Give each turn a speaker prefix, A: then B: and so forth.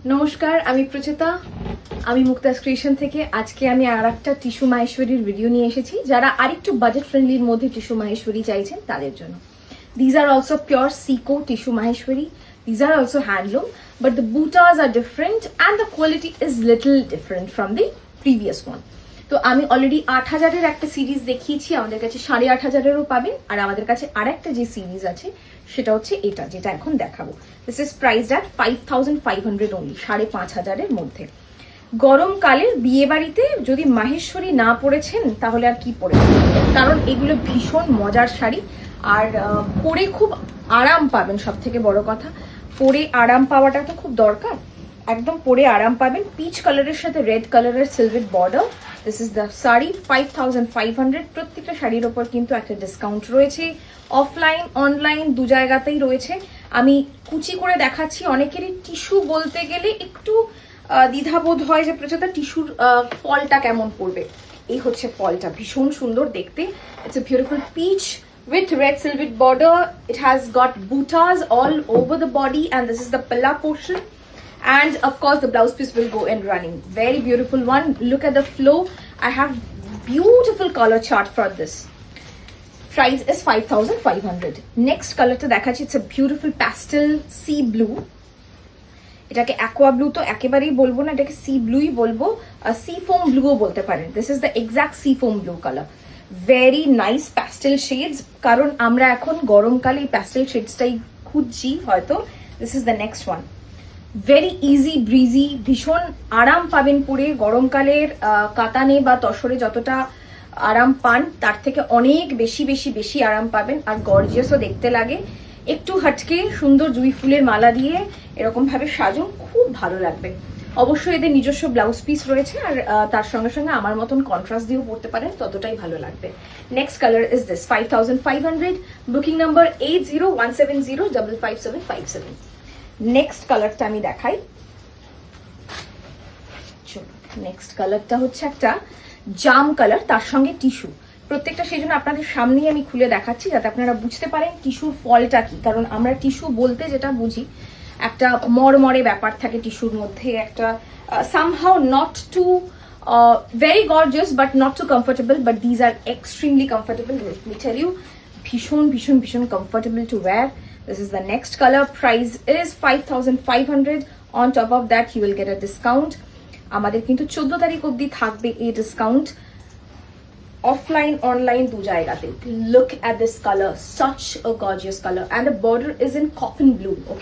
A: নমস্কার, আমি প্রচেতা, আমি মুক্তাস ক্রিয়েশন থেকে। আজকে আমি আর একটা টিস্যু মাহেশ্বরীর ভিডিও নিয়ে এসেছি। যারা আরেকটু বাজেট ফ্রেন্ডলির মধ্যে টিস্যু মাহেশ্বরী চাইছেন তাদের জন্য। These are also pure Seco tissue maheshwari. These are also handloom, but the buttas are different and the quality is little different from the previous one. তো আমি অলরেডি ৮,০০০-এর একটা সিরিজ দেখিয়েছি, আমাদের কাছে ৮,৫০০-এরও পাবেন। আর আমাদের কাছে আরেকটা যে সিরিজ আছে সেটা হচ্ছে এটা, যেটা এখন দেখাবো। This is priced at 5,500 only, ৫,৫০০-এর মধ্যে। গরমকালের বিয়ে বাড়িতে যদি মাহেশ্বরী না পরেছেন তাহলে আর কি পরেছেন, কারণ এগুলো ভীষণ মজার শাড়ি। আর পরে খুব আরাম পাবেন, সব থেকে বড় কথা পরে আরাম পাওয়াটা তো খুব দরকার। একদম পরে আরাম পাবেন। পিচ কালারের সাথে রেড কালারের silver border. This is the sari, 5,500। প্রত্যেকটা শাড়ির ওপর কিন্তু একটা ডিসকাউন্ট রয়েছে, অফলাইন অনলাইন দু জায়গাতেই রয়েছে। আমি কুচি করে দেখাচ্ছি। অনেকেরই টিস্যু বলতে গেলে একটু দ্বিধাবোধ হয় যে প্রচুর টিস্যুর ফলটা কেমন পড়বে। এই হচ্ছে ফলটা, ভীষণ সুন্দর দেখতে। It's a beautiful peach with red silver border. It has got buttas all over the body, and this is the palla portion. And of course the blouse piece will go in running. Very beautiful one. Look at the flow. I have beautiful color chart for this. Price is 5,500. Next color to দেখাচ্ছি, it's a beautiful pastel sea blue. এটাকে aqua blue তো একেবারেই বলবো না, এটাকে C ব্লুই বলবো, C foam ব্লুও বলতে পারেন। This is the exact sea foam blue colour. Very nice pastel shades, কারণ আমরা এখন গরমকালে এই প্যাস্টেল শেডসটাই খুঁজছি হয়তো। This is the next one. Very easy breezy, ভীষণ আরাম পাবেন পরে। গরমকালের কাতানে বা তসরে যতটা আরাম পান তার থেকে অনেক বেশি বেশি বেশি আরাম পাবেন। আর গর্জিয়াসও দেখতে লাগে। একটু হাটকে সুন্দর জুঁই ফুলের মালা দিয়ে এরকম ভাবে সাজুন, খুব ভালো লাগবে। অবশ্যই এদের নিজস্ব ব্লাউজ পিস রয়েছে, আর তার সঙ্গে সঙ্গে আমার মতন কন্ট্রাস্ট দিয়েও পড়তে পারেন, ততটাই ভালো লাগবে। Next colour is this, 5,500। Booking number 8017055757। Next কালারটা আমি দেখাই। নেক্সট কালারটা হচ্ছে একটা জাম কালার, তার সঙ্গে টিস্যু। প্রত্যেকটা সেই জন্য আপনাদের সামনেই আমি খুলে দেখাচ্ছি, যাতে আপনারা বুঝতে পারেন টিস্যুর ফলটা কি। কারণ আমরা টিস্যু বলতে যেটা বুঝি, একটা মরমরে ব্যাপার থাকে টিস্যুর মধ্যে, একটা somehow not too very gorgeous but not too comfortable, but these are extremely comfortable, let me tell you. ভীষণ ভীষণ ভীষণ comfortable to wear. This is the next color. Price is 5,500. On top of that you will get a discount. আমাদের কিন্তু 14 তারিখ অবধি থাকবে এই discount, offline online দু জায়গাতে। Look at this color, such a gorgeous color, and the border is in cotton blue. Okay.